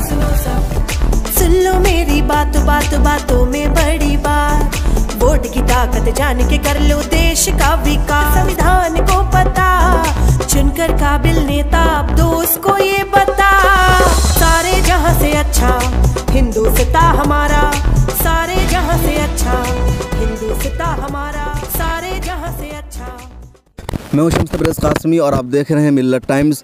सुन लो मेरी बातों में बड़ी बात, वोट की ताकत जान के कर लो देश का विकास। संविधान को पता, चुनकर काबिल नेता अब दोस्त को ये बता। सारे जहां से अच्छा हिंदुस्ता हमारा, सारे जहां से अच्छा हिंदुस्ता हमारा, सारे जहां से अच्छा। मैं हूं शम्स तबरेज़ कासमी और आप देख रहे हैं मिल्लत टाइम्स।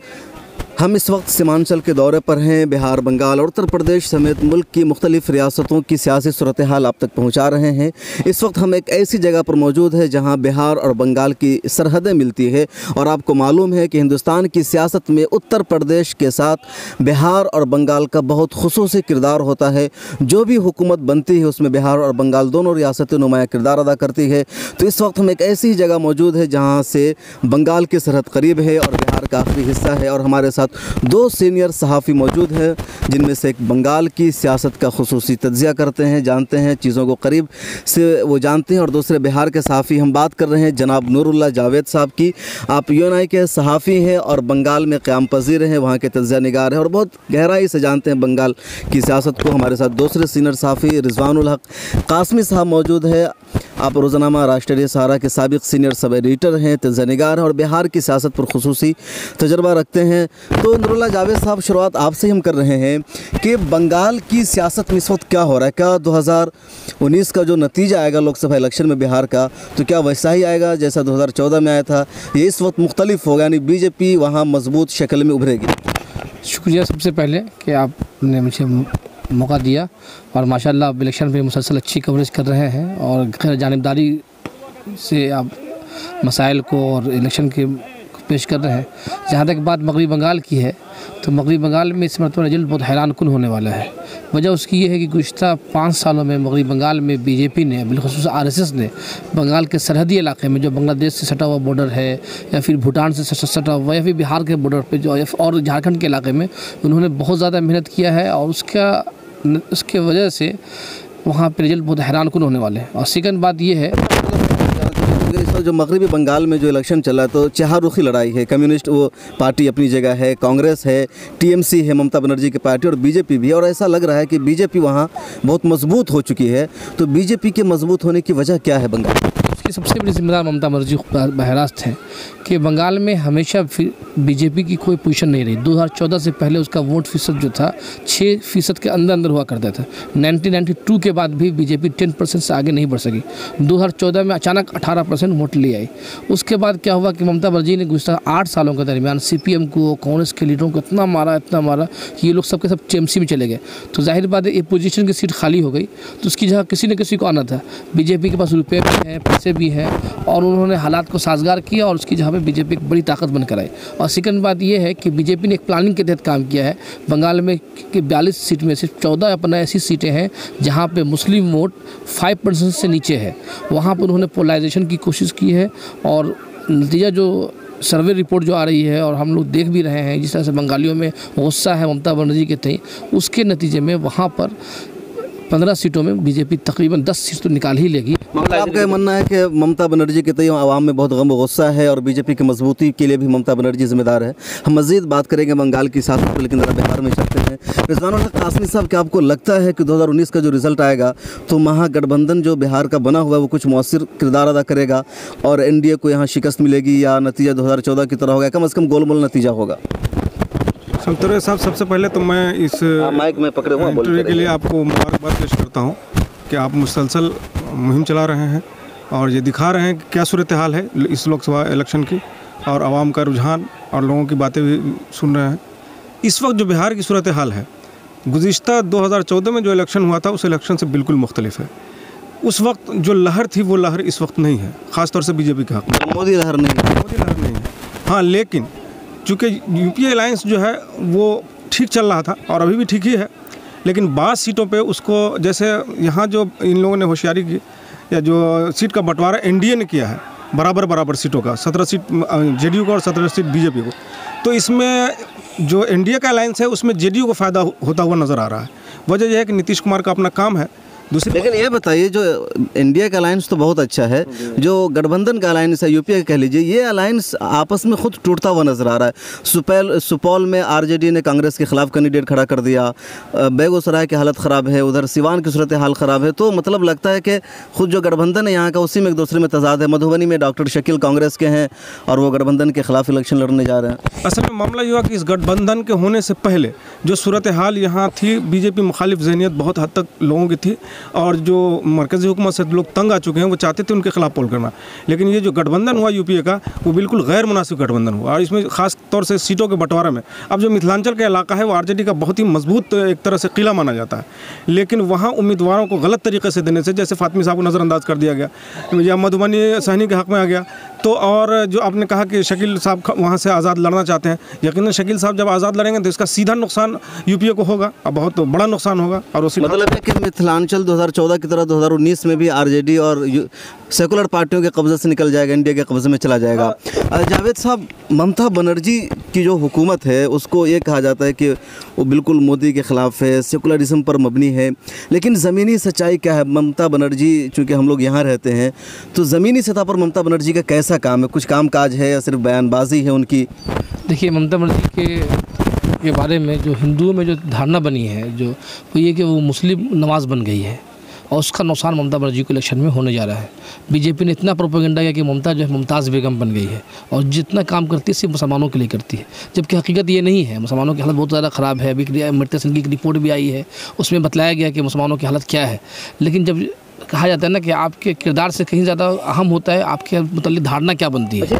हम इस वक्त सीमांचल के दौरे पर हैं। बिहार, बंगाल और उत्तर प्रदेश समेत मुल्क की मुख्तलिफ रियासतों की सियासी सूरत हाल आप तक पहुंचा रहे हैं। इस वक्त हम एक ऐसी जगह पर मौजूद है जहां बिहार और बंगाल की सरहदें मिलती है और आपको मालूम है कि हिंदुस्तान की सियासत में उत्तर प्रदेश के साथ बिहार और बंगाल का बहुत खुसूसी किरदार होता है। जो भी हुकूमत बनती है उसमें बिहार और बंगाल दोनों रियासतें नुमाया किरदार अदा करती है। तो इस वक्त हम एक ऐसी जगह मौजूद है जहाँ से बंगाल की सरहद करीब है और बिहार का आखिरी हिस्सा है और हमारे साथ दो सीनियर सहाफ़ी मौजूद हैं, जिनमें से एक बंगाल की सियासत का खुसूसी तज्ज़िया करते हैं, जानते हैं, चीज़ों को करीब से वो जानते हैं, और दूसरे बिहार के सहाफ़ी। हम बात कर रहे हैं जनाब नूरुल्लाह जावेद साहब की। आप यूएनआई के सहाफ़ी हैं और बंगाल में क़याम पज़ीर हैं, वहाँ के तज्ज़िया निगार हैं और बहुत गहराई से जानते हैं बंगाल की सियासत को। हमारे साथ दूसरे सीनियर सहाफ़ी रिजवानुल हक कासमी साहब मौजूद है। आप रोज़नामा राष्ट्रीय सहारा के साबिक़ सीनियर सब एडिटर हैं, तज्ज़िया निगार हैं और बिहार की सियासत पर खुसूसी तजर्बा रखते हैं। तो नूरुल्लाह जावेद साहब, शुरुआत आपसे ही हम कर रहे हैं कि बंगाल की सियासत में इस वक्त क्या हो रहा है? क्या 2019 का जो नतीजा आएगा लोकसभा इलेक्शन में बिहार का, तो क्या वैसा ही आएगा जैसा 2014 में आया था? ये इस वक्त मुख्तलिफ होगा, यानी बीजेपी वहाँ मजबूत शक्ल में उभरेगी? शुक्रिया सबसे पहले कि आपने मुझे मौका दिया और माशाल्लाह आप इलेक्शन पे मुसलसल अच्छी कवरेज कर रहे हैं और गैर जानिबदारी से आप मसाइल को और इलेक्शन के पेश कर रहे हैं। जहाँ तक बात मगरबी बंगाल की है तो मगरबी बंगाल में इस मरतबा रिजल्ट बहुत हैरान कुन होने वाला है। वजह उसकी ये है कि गुज़िश्ता 5 सालों में मगरबी बंगाल में बीजेपी ने, बिलखुसूस आरएसएस ने, बंगाल के सरहदी इलाके में जो बांग्लादेश से सटा हुआ बॉर्डर है या फिर भूटान से सटा हुआ या फिर बिहार के बॉर्डर पे जो और झारखंड के इलाके में उन्होंने बहुत ज़्यादा मेहनत किया है और उसके वजह से वहाँ पर रिजल्ट बहुत हैरान कुन होने वाले हैं। और सेकंड बात ये है, इस वक्त जो मगरबी बंगाल में जो इलेक्शन चला है तो चहारुखी लड़ाई है। कम्युनिस्ट वो पार्टी अपनी जगह है, कांग्रेस है, टीएमसी है ममता बनर्जी की पार्टी और बीजेपी भी है, और ऐसा लग रहा है कि बीजेपी वहाँ बहुत मजबूत हो चुकी है। तो बीजेपी के मजबूत होने की वजह क्या है बंगाल? इसकी सबसे बड़ी जिम्मेदार ममता बनर्जी बहरास्त है कि बंगाल में हमेशा बीजेपी की कोई पोजीशन नहीं रही। 2014 से पहले उसका वोट फीसद जो था 6% के अंदर हुआ करता था। 1992 के बाद भी बीजेपी 10% से आगे नहीं बढ़ सकी। 2014 में अचानक 18% वोट ले आई। उसके बाद क्या हुआ कि ममता बनर्जी ने गुज़श्ता 8 सालों के दरमियान सीपीएम को, कांग्रेस के लीडरों को इतना मारा कि ये लोग सबके सब टीएमसी में चले गए। तो जाहिर बात है ये पोजीशन की सीट खाली हो गई, तो उसकी जगह किसी न किसी को आना था। बीजेपी के पास रुपये भी हैं, पैसे भी हैं और उन्होंने हालात को साजगार किया और उसकी जगह पे बीजेपी एक बड़ी ताकत बनकर आई। और सेकंड बात ये है कि बीजेपी ने एक प्लानिंग के तहत काम किया है। बंगाल में कि 42 सीट में सिर्फ 14 अपना ऐसी सीटें हैं जहाँ पे मुस्लिम वोट 5% से नीचे है। वहाँ पर उन्होंने पोलराइजेशन की कोशिश की है और नतीजा जो सर्वे रिपोर्ट जो आ रही है और हम लोग देख भी रहे हैं जिस तरह से बंगालियों में गुस्सा है ममता बनर्जी के तय, उसके नतीजे में वहाँ पर 15 सीटों में बीजेपी तकरीबन 10 सीट तो निकाल ही लेगी। आपका ये मानना है कि ममता बनर्जी के तय आवाम में बहुत गम गुस्सा है और बीजेपी की मजबूती के लिए भी ममता बनर्जी जिम्मेदार है? हम मज़ीद बात करेंगे बंगाल की सियासत पर, लेकिन ज़रा बिहार में चलते हैं। रिजवानुल हक कासमी साहब, क्या आपको लगता है कि 2019 का जो रिज़ल्ट आएगा तो महागठबंधन जो बिहार का बना हुआ है वो कुछ मौसर किरदार अदा करेगा और एनडीए को यहाँ शिकस्त मिलेगी या नतीजा 2014 की तरह होगा? कम से कम गोलमोल नतीजा होगा? संतरे साहब, सबसे पहले तो मैं इस माइक में पकड़े हुए इंटरव्यू के लिए आपको मुबारकबाद पेश करता हूँ कि आप मुसलसल मुहिम चला रहे हैं और ये दिखा रहे हैं कि क्या सूरत हाल है इस लोकसभा इलेक्शन की और आवाम का रुझान और लोगों की बातें भी सुन रहे हैं। इस वक्त जो बिहार की सूरत हाल है गुज़िश्ता 2014 में जो इलेक्शन हुआ था उस इलेक्शन से बिल्कुल मुख्तलिफ है। उस वक्त जो लहर थी वो लहर इस वक्त नहीं है, ख़ासतौर से बीजेपी के हक़ में। मोदी लहर नहीं है। हाँ, लेकिन चूँकि यूपीए अलायंस जो है वो ठीक चल रहा था और अभी भी ठीक ही है, लेकिन बाज़ सीटों पे उसको, जैसे यहाँ जो इन लोगों ने होशियारी की या जो सीट का बंटवारा एनडीए ने किया है बराबर सीटों का, 17 सीट जेडीयू को और 17 सीट बीजेपी को, तो इसमें जो एनडीए का अलायंस है उसमें जेडीयू को फ़ायदा होता हुआ नज़र आ रहा है। वजह यह है कि नीतीश कुमार का अपना काम है दूसरी लेकिन ये बताइए, जो इंडिया का अलायंस तो बहुत अच्छा है, जो गठबंधन का अलायंस है यूपीए का कह लीजिए, ये अलायंस आपस में खुद टूटता हुआ नजर आ रहा है। सुपौल में आरजेडी ने कांग्रेस के खिलाफ कैंडिडेट खड़ा कर दिया, बेगूसराय की हालत ख़राब है, उधर सिवान की सूरत हाल ख़राब है, तो मतलब लगता है कि खुद जो गठबंधन है यहाँ का उसी में एक दूसरे में तजाद है। मधुबनी में डॉक्टर शकील कांग्रेस के हैं और वो गठबंधन के खिलाफ इलेक्शन लड़ने जा रहे हैं। असल में मामला ये हुआ कि इस गठबंधन के होने से पहले जो सूरत हाल यहाँ थी, बीजेपी मुखालिफ ज़हनियत बहुत हद तक लोगों की थी और जो मरकज़ी हुकूमत से लोग तंग आ चुके हैं, वो चाहते थे उनके खिलाफ पोल करना। लेकिन ये जो गठबंधन हुआ यूपीए का, वो बिल्कुल गैर मुनासिब गठबंधन हुआ और इसमें खास तौर से सीटों के बंटवारे में अब जो मिथिलांचल का इलाका है वो आरजेडी का बहुत ही मजबूत एक तरह से किला माना जाता है, लेकिन वहाँ उम्मीदवारों को गलत तरीके से देने से, जैसे फातमी साहब को नज़रअंदाज कर दिया गया या मधुबनी सहनी के हक़ में आ गया, तो और जो आपने कहा कि शकील साहब वहाँ से आज़ाद लड़ना चाहते हैं, यकीनन शकील साहब जब आज़ाद लड़ेंगे तो इसका सीधा नुकसान यूपीए को होगा और बहुत बड़ा नुकसान होगा। और उसी मतलब है कि मिथिलांचल 2014 की तरह 2019 में भी आरजेडी और सेकुलर पार्टियों के कब्जे से निकल जाएगा, इंडिया के कब्जे में चला जाएगा। जावेद साहब, ममता बनर्जी की जो हुकूमत है उसको ये कहा जाता है कि वो बिल्कुल मोदी के ख़िलाफ़ है, सेकुलरिज्म पर मबनी है, लेकिन ज़मीनी सच्चाई क्या है? ममता बनर्जी, चूँकि हम लोग यहाँ रहते हैं, तो ज़मीनी सतह पर ममता बनर्जी का कैसा काम है? कुछ काम काज है या सिर्फ बयानबाजी है उनकी? देखिए, ममता बनर्जी के बारे में जो हिंदुओं में जो धारणा बनी है, जो वो ये कि वो मुस्लिम नवाज बन गई है और उसका नुकसान ममता बनर्जी को इलेक्शन में होने जा रहा है। बीजेपी ने इतना प्रोपेगेंडा किया कि ममता जो है मुमताज़ बेगम बन गई है और जितना काम करती है सिर्फ मुसलमानों के लिए करती है, जबकि हकीकत ये नहीं है। मुसलमानों की हालत बहुत ज़्यादा ख़राब है। अभी अमर्त्य सेन की एक रिपोर्ट भी आई है, उसमें बताया गया कि मुसलमानों की हालत क्या है। लेकिन जब कहा जाता है ना कि आपके किरदार से कहीं ज़्यादा अहम होता है आपके मतलब धारणा क्या बनती है।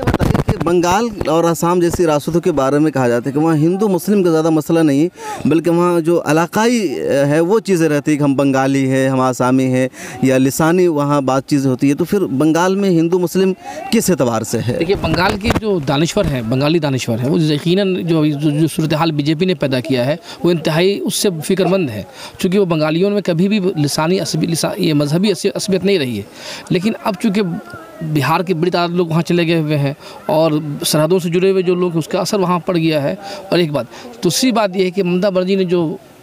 बंगाल और असम जैसी रियासतों के बारे में कहा जाता है कि वहाँ हिंदू मुस्लिम का ज़्यादा मसला नहीं, बल्कि वहाँ जो इलाकाई है वो चीज़ें रहती है कि हम बंगाली है, हम आसामी है या लिसानी वहाँ बात चीज़ें होती है। तो फिर बंगाल में हिंदू मुस्लिम किस एतबार से है? देखिए, बंगाल के जो दानिश्वर हैं, बंगाली दानिश्वर हैं, वो यकीनन जो सूरत हाल बीजेपी ने पैदा किया है वो इंतहाई उससे फ़िक्रमंद है, चूँकि वो बंगालियों में कभी भी लिसानी ये मजहबी असबियत नहीं रही है। लेकिन अब चूँकि बिहार के बड़ी तादाद लोग वहाँ चले गए हुए हैं और सरहदों से जुड़े हुए जो लोग, उसका असर वहाँ पड़ गया है। और एक बात, दूसरी बात यह है कि ममता बनर्जी ने जो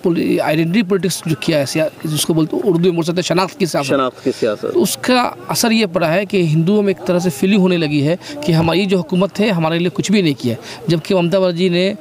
आइडेंटिटी पॉलिटिक्स जो किया है, जिसको बोलते हैं उर्दू में बोल सकते हैं शनाख्त की सियासत, तो उसका असर ये पड़ा है कि हिंदुओं में एक तरह से फीलिंग होने लगी है कि हमारी जो हुकूमत है हमारे लिए कुछ भी नहीं किया। जबकि ममता बनर्जी ने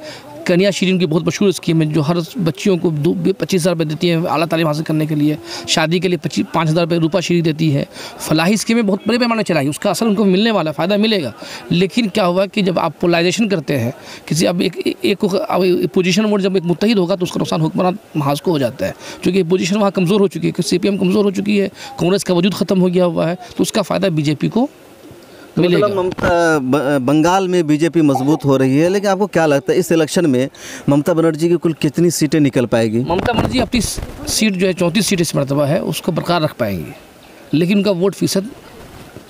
कन्या श्री उनकी बहुत मशहूर स्कीम है, जो हर बच्चियों को 25,000 रुपये देती है आला तालीम हासिल करने के लिए, शादी के लिए 5,000 रुपये रूपा श्री देती है। फलाही स्कीमें बहुत बड़े पैमाने चलाई, उसका असर उनको मिलने वाला है, फ़ायदा मिलेगा। लेकिन क्या हुआ कि जब आप पोलराइजेशन करते हैं किसी, अब एक पोजीशन वोट जब एक मुत्तहिद होगा तो उसका नुकसान हुक्मरान महाज को हो जाता है, क्योंकि पोजीशन वहाँ कमज़ोर हो चुकी है, CPM कमज़ोर हो चुकी है, कांग्रेस का वजूद ख़त्म हो गया हुआ है, तो उसका फ़ायदा बीजेपी को मिलेगा। ममता बंगाल में बीजेपी मजबूत हो रही है, लेकिन आपको क्या लगता है इस इलेक्शन में ममता बनर्जी की कुल कितनी सीटें निकल पाएगी? ममता बनर्जी अपनी सीट जो है 34 सीट इस मरतबा है उसको बरकरार रख पाएंगी, लेकिन उनका वोट फीसद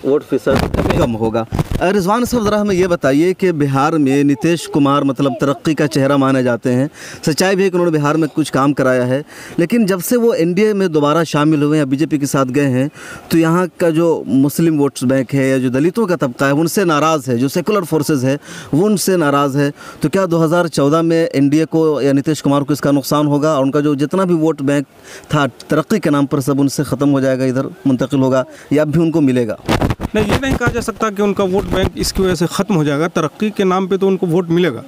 कम होगा। रिजवान साहब, ज़रा हमें ये बताइए कि बिहार में नीतीश कुमार मतलब तरक्की का चेहरा माने जाते हैं। सच्चाई भी है कि उन्होंने बिहार में कुछ काम कराया है, लेकिन जब से वो एनडीए में दोबारा शामिल हुए हैं, बीजेपी के साथ गए हैं, तो यहाँ का जो मुस्लिम वोट्स बैंक है या जो दलितों का तबका है उनसे नाराज़ है, जो सेकुलर फोर्सेज है वो उनसे नाराज़ है। तो क्या 2014 में एनडीए को या नीतीश कुमार को इसका नुकसान होगा और उनका जो जितना भी वोट बैंक था तरक्की के नाम पर सब उनसे ख़त्म हो जाएगा, इधर मुंतकिल होगा, या अब भी उनको मिलेगा? नहीं, ये नहीं कहा जा सकता कि उनका वोट बैंक इसकी वजह से ख़त्म हो जाएगा। तरक्की के नाम पे तो उनको वोट मिलेगा,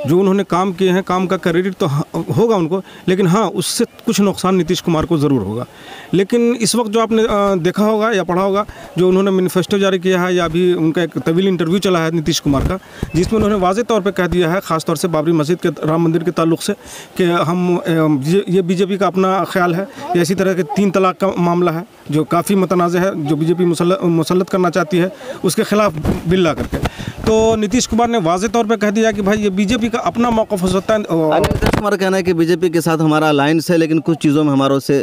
जो उन्होंने काम किए हैं काम का क्रेडिट तो होगा उनको, लेकिन हाँ उससे कुछ नुकसान नीतीश कुमार को ज़रूर होगा। लेकिन इस वक्त जो आपने देखा होगा या पढ़ा होगा, जो उन्होंने मैनिफेस्टो जारी किया है या अभी उनका एक तवील इंटरव्यू चला है नीतीश कुमार का, जिसमें उन्होंने वाज़ेह तौर पे कह दिया है, ख़ास तौर से बाबरी मस्जिद के राम मंदिर के ताल्लुक़ से, कि हम ये बीजेपी का अपना ख्याल है, या इसी तरह के 3 तलाक़ का मामला है जो काफ़ी मुतनाज़ है, जो बीजेपी मुसल्लत करना चाहती है, उसके ख़िलाफ़ बिल ला करके। तो नीतीश कुमार ने वाज़ेह तौर पे कह दिया कि भाई ये बीजेपी का अपना मौक़िफ़ हो सकता है। नीतीश कुमार कहना है कि बीजेपी के साथ हमारा अलायंस है, लेकिन कुछ चीज़ों में हमारों से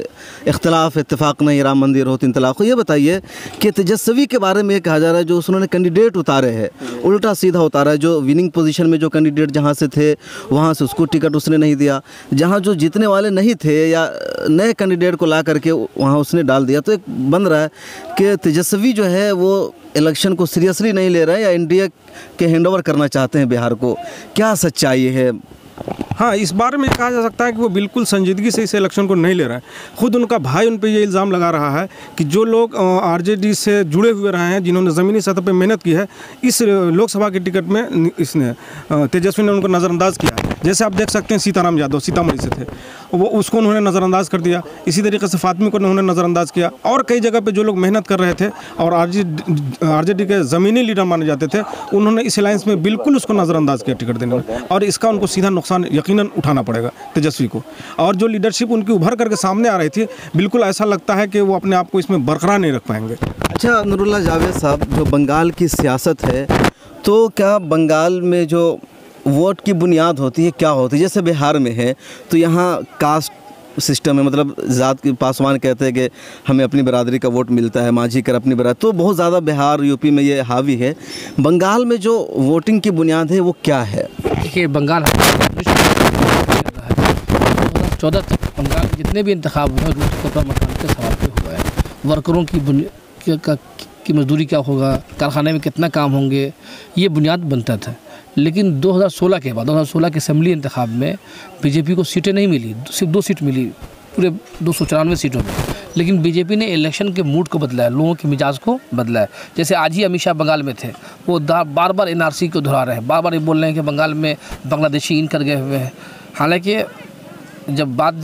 इख्तलाफ इत्तेफाक नहीं, राम मंदिर हो 3 तलाक़ हो। ये बताइए कि तेजस्वी के बारे में कहा जा रहा है, जो उन्होंने कैंडिडेट उतारे हैं उल्टा सीधा उतारा है, जो विनिंग पोजीशन में जो कैंडिडेट जहाँ से थे वहाँ से उसको टिकट उसने नहीं दिया, जहाँ जो जीतने वाले नहीं थे या नए कैंडिडेट को ला करके वहाँ उसने डाल दिया। तो एक बन रहा है कि तेजस्वी जो है वो इलेक्शन को सीरियसली नहीं ले रहे हैं या एनडीए के हैंडओवर करना चाहते हैं बिहार को। क्या सच्चाई है? हाँ, इस बारे में कहा जा सकता है कि वो बिल्कुल संजीदगी से इस इलेक्शन को नहीं ले रहा है। खुद उनका भाई उन पर ये इल्ज़ाम लगा रहा है कि जो लोग आरजेडी से जुड़े हुए रहे हैं, जिन्होंने ज़मीनी सतह पर मेहनत की है, इस लोकसभा के टिकट में इसने तेजस्वी ने उनको नज़रअंदाज किया। जैसे आप देख सकते हैं सीताराम यादव सीतामढ़ी से थे, वो उसको उन्होंने नज़रअंदाज कर दिया। इसी तरीके से फातिमी को उन्होंने नज़रअंदाज किया, और कई जगह पे जो लोग मेहनत कर रहे थे और आरजेडी के ज़मीनी लीडर माने जाते थे, उन्होंने इस अलायंस में बिल्कुल उसको नज़रअंदाज किया टिकट देने में, और इसका उनको सीधा नुकसान यकीनन उठाना पड़ेगा तेजस्वी को। और जो लीडरशिप उनकी उभर करके सामने आ रही थी, बिल्कुल ऐसा लगता है कि वो अपने आप को इसमें बरकरार नहीं रख पाएंगे। अच्छा नूरुल्लाह जावेद साहब, जो बंगाल की सियासत है, तो क्या बंगाल में जो वोट की बुनियाद होती है क्या होती है? जैसे बिहार में है तो यहाँ कास्ट सिस्टम है, मतलब ज़ात की, पासवान कहते हैं कि हमें अपनी बरादरी का वोट मिलता है, मांझी कर अपनी बरादरी, तो बहुत ज़्यादा बिहार यूपी में ये हावी है। बंगाल में जो वोटिंग की बुनियाद है वो क्या है? देखिए, बंगाल 2014 तक बंगाल के जितने भी इंतखाब हुए रोटी कपड़ा मकान के सवाल पे हुआ है। वर्करों की मजदूरी क्या होगा, कारखाने में कितना काम होंगे, ये बुनियाद बनता था। लेकिन 2016 के बाद 2016 के असेंबली इंतखाब में बीजेपी को सीटें नहीं मिली, सिर्फ 2 सीट मिली पूरे 294 सीटों में। लेकिन बीजेपी ने इलेक्शन के मूड को बदला है, लोगों के मिजाज को बदला है। जैसे आज ही अमित शाह बंगाल में थे, वो बार बार एनआरसी को दोहरा रहे हैं, बार बार ये बोल रहे हैं कि बंगाल में बांग्लादेशी इन कर गए हुए हैं। हालांकि जब बात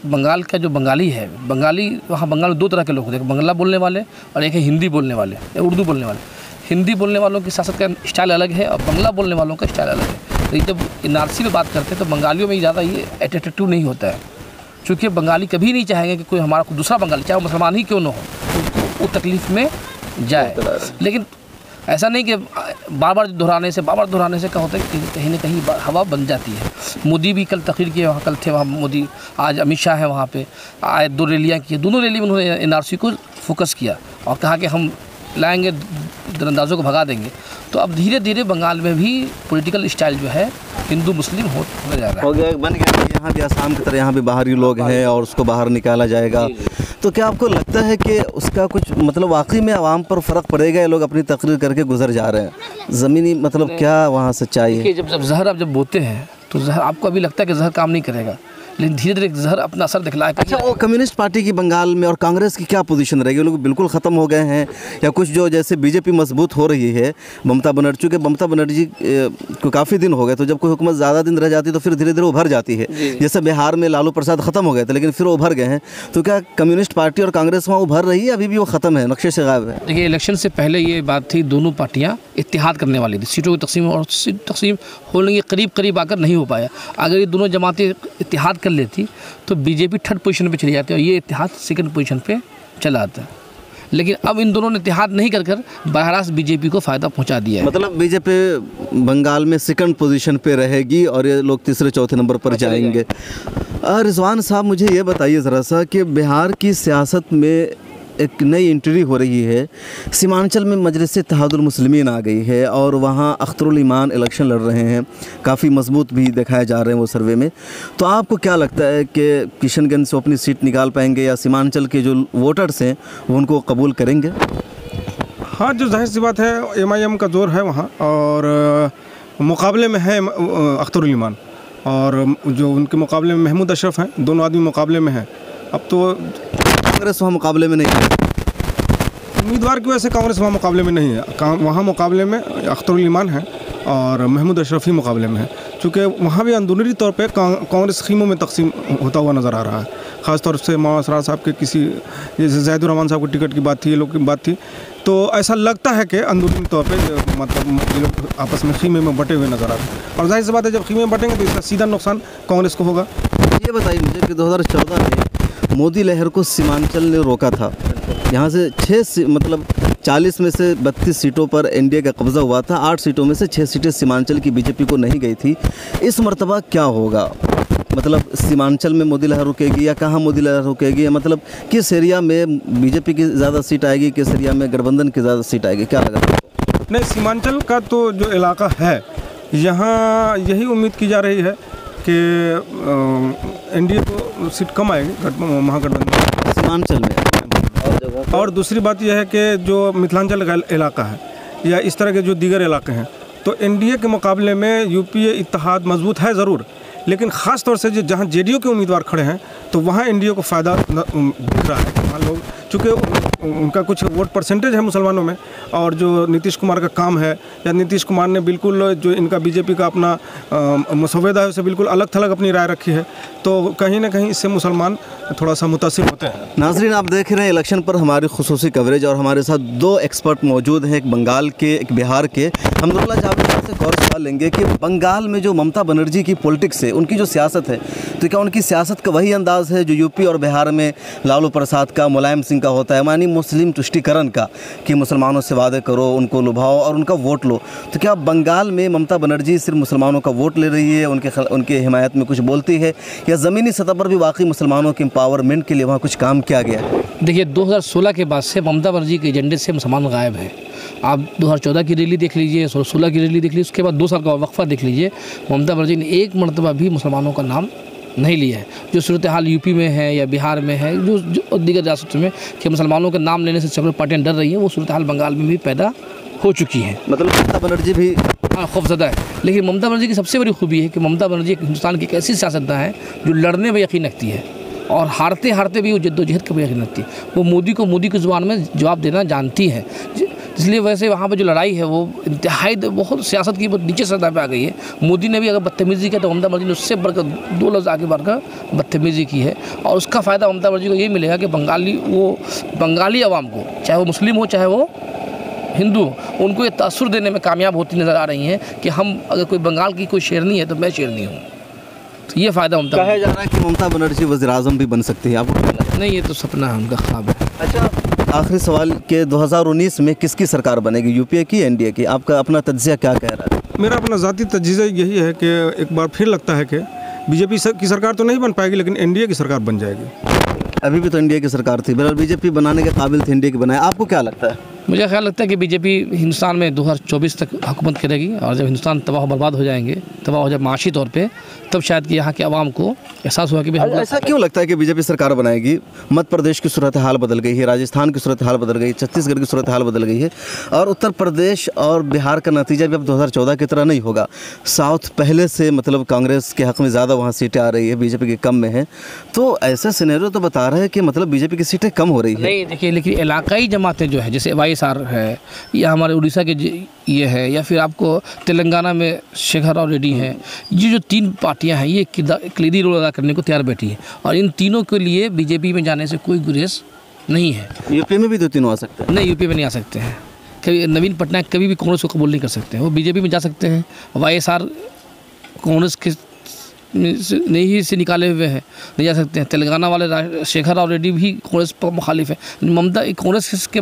बंगाल का जो बंगाली है, बंगाली वहाँ बंगाल में 2 तरह के लोग होते हैं, बंगला बोलने वाले और एक है हिंदी बोलने वाले या उर्दू बोलने वाले। हिंदी बोलने वालों की सियासत का स्टाइल अलग है और बंगला बोलने वालों का स्टाइल अलग है। तो जब एनआरसी में बात करते हैं तो बंगालियों में ज़्यादा ये एट्रैक्टिव नहीं होता है, क्योंकि बंगाली कभी नहीं चाहेंगे कि कोई हमारा दूसरा बंगाली, चाहे वो मुसलमान ही क्यों ना हो, उसको वो तकलीफ़ में जाए। लेकिन ऐसा नहीं कि बार बार दोहराने से क्या होता है कि कहीं ना कहीं हवा बन जाती है। मोदी भी कल तकरीर किए, वहाँ कल थे वहाँ मोदी, आज अमित शाह है वहाँ पे आए, 2 रैलियाँ की, दोनों रैली में उन्होंने एनआरसी को फोकस किया और कहा कि हम लाएंगे, दरअंदाजों को भगा देंगे। तो अब धीरे धीरे बंगाल में भी पॉलिटिकल स्टाइल जो है हिंदू मुस्लिम होने जा रहा है, हो गया, बन गया। यहाँ भी आसाम की तरह यहाँ भी बाहरी लोग हैं और उसको बाहर निकाला जाएगा। तो क्या आपको लगता है कि उसका कुछ मतलब वाकई में आवाम पर फ़र्क पड़ेगा? ये लोग अपनी तकरीर करके गुजर जा रहे हैं, ज़मीनी मतलब क्या वहाँ सच्चाई है? जब जहर आप जब बोते हैं तो जहर आपको अभी लगता है कि जहर काम नहीं करेगा, लेकिन धीरे धीरे जहर अपना असर दिखलाए। अच्छा, वो कम्युनिस्ट पार्टी की बंगाल में और कांग्रेस की क्या पोजीशन रहेगी? लोग बिल्कुल ख़त्म हो गए हैं या कुछ जो जैसे बीजेपी मजबूत हो रही है, ममता बनर्जी, चूँकि ममता बनर्जी को काफ़ी दिन हो गए, तो जब कोई हुकूमत ज़्यादा दिन रह जाती है तो फिर धीरे धीरे उभर जाती है। जैसे बिहार में लालू प्रसाद ख़त्म हो गए थे लेकिन फिर उभर गए हैं, तो क्या कम्युनिस्ट पार्टी और कांग्रेस वहाँ उभर रही है, अभी भी वो ख़त्म है, नक्शे से गायब है? देखिए, इलेक्शन से पहले ये बात थी, दोनों पार्टियाँ इत्तेहाद करने वाली थी, सीटों की तकसीम होने के करीब आकर नहीं हो पाया। अगर ये दोनों जमातें इत्तेहाद कर लेती तो बीजेपी 3rd पोजीशन पे चली जाती है और ये इत्तेहाद 2nd पोजीशन पे चला आता है। लेकिन अब इन दोनों ने इत्तेहाद नहीं कर बहरास बीजेपी को फ़ायदा पहुंचा दिया है। मतलब बीजेपी बंगाल में 2nd पोजीशन पे रहेगी और ये लोग 3-4 नंबर पर जाएंगे। रिजवान साहब, मुझे ये बताइए ज़रा सा कि बिहार की सियासत में एक नई एंट्री हो रही है। सीमांचल में मजलिस-ए-इत्तेहादुल मुस्लिमीन आ गई है और वहाँ अख्तरुल ईमान इलेक्शन लड़ रहे हैं, काफ़ी मजबूत भी दिखाए जा रहे हैं वो सर्वे में। तो आपको क्या लगता है कि किशनगंज से अपनी सीट निकाल पाएंगे या सीमांचल के जो वोटर्स हैं वो उनको कबूल करेंगे? हाँ, जो जाहिर सी बात है, MIM का जोर है वहाँ और मुकाबले में है अख्तरुल ईमान और जो उनके मुकाबले में महमूद अशरफ हैं, दोनों आदमी मुकाबले में हैं। अब तो कांग्रेस वहाँ मुकाबले में नहीं है, उम्मीदवार की वजह से कांग्रेस वहाँ मुकाबले में नहीं है। वहाँ मुकाबले में अख्तरुल ईमान है और महमूद अशरफ ही मुकाबले में है, चूँकि वहाँ भी अंदरूनी तौर पे कांग्रेस खीमों में तकसीम होता हुआ नज़र आ रहा है। ख़ासतौर से मौलाना असरार साहब के किसी, जैसे ज़ैदुर रहमान साहब की टिकट की बात थी, ये लोग की बात थी, तो ऐसा लगता है कि अंदरूनी तौर पे मतलब ये लोग आपस में खीमे में बटे हुए नज़र आ रहे हैं। और जाहिर सी बात है, जब खीमे में बटेंगे तो इसका सीधा नुकसान कांग्रेस को होगा। ये बताइए मुझे कि 2014 में मोदी लहर को सीमांचल ने रोका था, यहाँ से 40 में से 32 सीटों पर एनडीए का कब्जा हुआ था, 8 सीटों में से 6 सीटें सीमांचल की बीजेपी को नहीं गई थी। इस मर्तबा क्या होगा? मतलब सीमांचल में मोदी लहर रुकेगी या कहाँ मोदी लहर रुकेगी, या मतलब किस एरिया में बीजेपी की ज़्यादा सीट आएगी, किस एरिया में गठबंधन की ज़्यादा सीट आएगी, क्या लगा? नहीं, सीमांचल का तो जो इलाका है यहाँ यही उम्मीद की जा रही है कि एनडीए को सीट कम आएगी महागठबंधन सीमांचल में। और दूसरी बात यह है कि जो मिथिलांचल का इलाका है या इस तरह के जो दीगर इलाके हैं, तो एनडीए के मुकाबले में यूपीए इत्तेहाद मजबूत है ज़रूर, लेकिन ख़ास तौर से जो जहाँ जेडीयू के उम्मीदवार खड़े हैं तो वहाँ एनडीए को फ़ायदा दिख रहा है। वहाँ लोग चूँकि उनका कुछ वोट परसेंटेज है मुसलमानों में, और जो नीतीश कुमार का काम है, या नीतीश कुमार ने बिल्कुल जो इनका बीजेपी का अपना मसौदा है उसे बिल्कुल अलग थलग अपनी राय रखी है, तो कहीं ना कहीं इससे मुसलमान थोड़ा सा मुतासिर होते हैं। नाज़रीन, आप देख रहे हैं इलेक्शन पर हमारी खुसूसी कवरेज, और हमारे साथ दो एक्सपर्ट मौजूद हैं, एक बंगाल के, एक बिहार के। हम नूरुल्लाह जावेद साहब से गौर सवाल लेंगे कि बंगाल में जो ममता बनर्जी की पॉलिटिक्स है, उनकी जो सियासत है, तो क्या उनकी सियासत का वही अंदाज़ है जो यूपी और बिहार में लालू प्रसाद का, मुलायम सिंह का होता है, यानी मुस्लिम तुष्टिकरण का, कि मुसलमानों से वादे करो, उनको लुभाओ और उनका वोट लो? तो क्या बंगाल में ममता बनर्जी सिर्फ मुसलमानों का वोट ले रही है, उनके हिमायत में कुछ बोलती है, या ज़मीनी सतह पर भी वाकई मुसलमानों के एम्पावरमेंट के लिए वहाँ कुछ काम किया गया है? देखिए, 2016 के बाद से ममता बनर्जी के एजेंडे से मुसलमान गायब है। आप 2014 की रैली देख लीजिए, 16 की रैली देख लीजिए, उसके बाद 2 साल का वक्फा देख लीजिए, ममता बनर्जी ने एक मरतबा भी मुसलमानों का नाम नहीं लिया है। जो सूरत हाल यूपी में है या बिहार में है, जो दीगर रियासतों में कि मुसलमानों का नाम लेने से सेकुलर पार्टियाँ डर रही हैं, वो सूरत हाल बंगाल में भी पैदा हो चुकी है। मतलब ममता बनर्जी भी खौफजदा है। लेकिन ममता बनर्जी की सबसे बड़ी खूबी है कि ममता बनर्जी हिंदुस्तान की एक ऐसी सियासतदान है जो लड़ने में यकीन रखती है, और हारते हारते भी वो जद्दोजहद का भी यकीन रखती है। वो मोदी की ज़ुबान में जवाब देना जानती है, इसलिए वैसे वहाँ पर जो लड़ाई है वो इंतहाई बहुत सियासत की बहुत नीचे सतह पे आ गई है। मोदी ने भी अगर बदतमीज़ी किया तो ममता बनर्जी ने उससे बढ़कर 2 लफ्ज़ आगे बढ़कर बदतमीज़ी की है, और उसका फ़ायदा ममता बनर्जी को ये मिलेगा कि बंगाली अवाम को, चाहे वो मुस्लिम हो चाहे वो हिंदू, उनको ये तासुर देने में कामयाब होती नज़र आ रही हैं कि हम अगर कोई बंगाल की कोई शेरनी है तो मैं शेरनी हूँ। तो ये फ़ायदा ममता, कहा जा रहा है कि ममता बनर्जी वज़ीर-ए-आज़म भी बन सकती है, आपको नहीं, ये तो सपना है, उनका ख्वाब है। अच्छा, आखिरी सवाल के 2019 में किसकी सरकार बनेगी, यूपीए की, एनडीए की? आपका अपना तज्ज़िया क्या कह रहा है? मेरा अपना ज़ाती तज्ज़िया यही है कि एक बार फिर लगता है कि बीजेपी की सरकार तो नहीं बन पाएगी, लेकिन एनडीए की सरकार बन जाएगी। अभी भी तो एनडीए की सरकार थी, बहरहाल बीजेपी बनाने के काबिल थी, एनडीए की बनाए। आपको क्या लगता है? मुझे ख्याल लगता है कि बीजेपी हिंदुस्तान में 2024 तक हुकूमत करेगी, और जब हिंदुस्तान तबाह बर्बाद हो जाएंगे, तबाह हो जाए माशी तौर पे, तब शायद कि यहाँ के आवाम को एहसास हुआ कि ऐसा क्यों लगता है कि बीजेपी सरकार बनाएगी? मध्य प्रदेश की सूरत हाल बदल गई है, राजस्थान की सूरत हाल बदल गई, छत्तीसगढ़ की सूरत हाल बदल गई है, और उत्तर प्रदेश और बिहार का नतीजा भी अब 2014 की तरह नहीं होगा। साउथ पहले से मतलब कांग्रेस के हक़ में ज़्यादा वहाँ सीटें आ रही है, बीजेपी की कम में है, तो ऐसा सिनेरियो तो बता रहा है कि मतलब बीजेपी की सीटें कम हो रही है। नहीं, देखिए, लेकिन इलाकाई जमातें जो है, जैसे YSR है, या हमारे उड़ीसा के ये है, या फिर आपको तेलंगाना में शेखर राव रेड्डी हैं, ये जो 3 पार्टियां हैं, ये क्लीदी रोल अदा करने को तैयार बैठी है, और इन तीनों के लिए बीजेपी में जाने से कोई गुरेज नहीं है। यूपी में भी तो तीनों आ सकते हैं? नहीं, यूपी में नहीं आ सकते हैं। कभी नवीन पटनायक कभी भी कांग्रेस को कबूल नहीं कर सकते हैं, वो बीजेपी में जा सकते हैं। YSR कांग्रेस के नहीं से निकाले हुए हैं, नहीं जा सकते हैं। तेलंगाना वाले शेखर राव रेड्डी भी कांग्रेस पर मुखालिफ है। ममता कांग्रेस के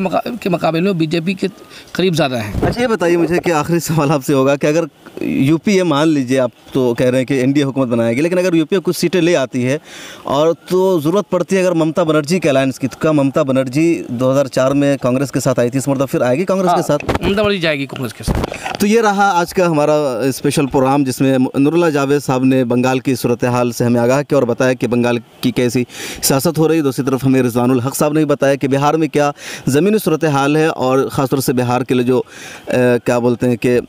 मुकाबले में बीजेपी के करीब ज़्यादा है। अच्छा, ये बताइए मुझे कि आखिरी सवाल आपसे होगा कि अगर यूपीए, मान लीजिए आप तो कह रहे हैं कि एनडीए हुकूमत बनाएगी, लेकिन अगर यूपीए कुछ सीटें ले आती है और तो ज़रूरत पड़ती है अगर ममता बनर्जी के अलायंस की, तो क्या ममता बनर्जी 2004 में कांग्रेस के साथ आई थी, इस मरतबा फिर आएगी कांग्रेस के साथ? ममता बनर्जी जाएगी कांग्रेस के साथ। तो ये रहा आज का हमारा स्पेशल प्रोग्राम, जिसमें नूरुल्लाह जावेद साहब ने बंगाल की सूरत हाल से हमें आगाह किया और बताया कि बंगाल की कैसी सियासत हो रही है। दूसरी तरफ हमें रिजवानुल हक साहब ने बताया कि बिहार में क्या ज़मीनी सूरत हाल है, और ख़ासतौर से बिहार के लिए जो क्या बोलते हैं कि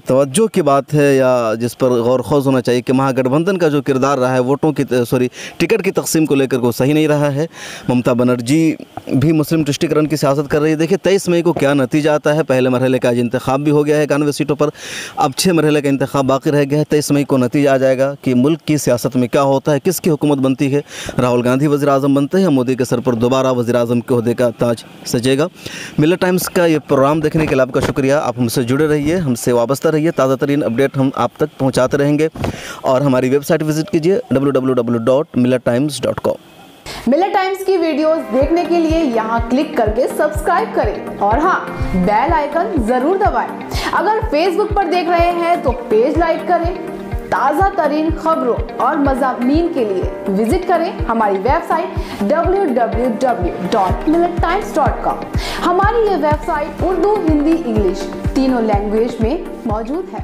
तवज्जो की बात है, या जिस पर गौर खौज होना चाहिए कि महागठबंधन का जो किरदार रहा है वोटों की टिकट की तकसीम को लेकर वो सही नहीं रहा है। ममता बनर्जी भी मुस्लिम तुष्टिकरण की सियासत कर रही है। देखिए 23 मई को क्या नतीजा आता है। पहले मरहले का आज इंतखाब भी हो गया है 91 सीटों पर, अब 6 मरहले का इंतखाब बाकी रह गया है। 23 मई को नतीजा आ जाएगा कि मुल्क की सियासत में क्या होता है, किसकी हुकूमत बनती है। राहुल गांधी वज़ीर आज़म बनते हैं, मोदी के सर पर दोबारा वज़ीर आज़म के ओहदे का ताज सजेगा। मिलत टाइम्स का ये प्रोग्राम देखने के लिए आपका शुक्रिया। आप हमसे जुड़े रहिए, हमसे वाबस्ता रहिए, ताज़ा तरीन अपडेट हम आप तक पहुंचाते रहेंगे। और हमारी वेबसाइट विजिट कीजिए www.millettimes.com। मिलत टाइम्स की वीडियोस देखने के लिए यहाँ क्लिक करके सब्सक्राइब करें, और हाँ, बेल आइकन जरूर दबाएं। अगर फेसबुक पर देख रहे हैं तो पेज लाइक करें। ताज़ा तरीन खबरों और मज़ामीन के लिए विजिट करें हमारी वेबसाइट www.millettimes.com। हमारी ये वेबसाइट उर्दू, हिंदी, इंग्लिश तीनों लैंग्वेज में मौजूद है।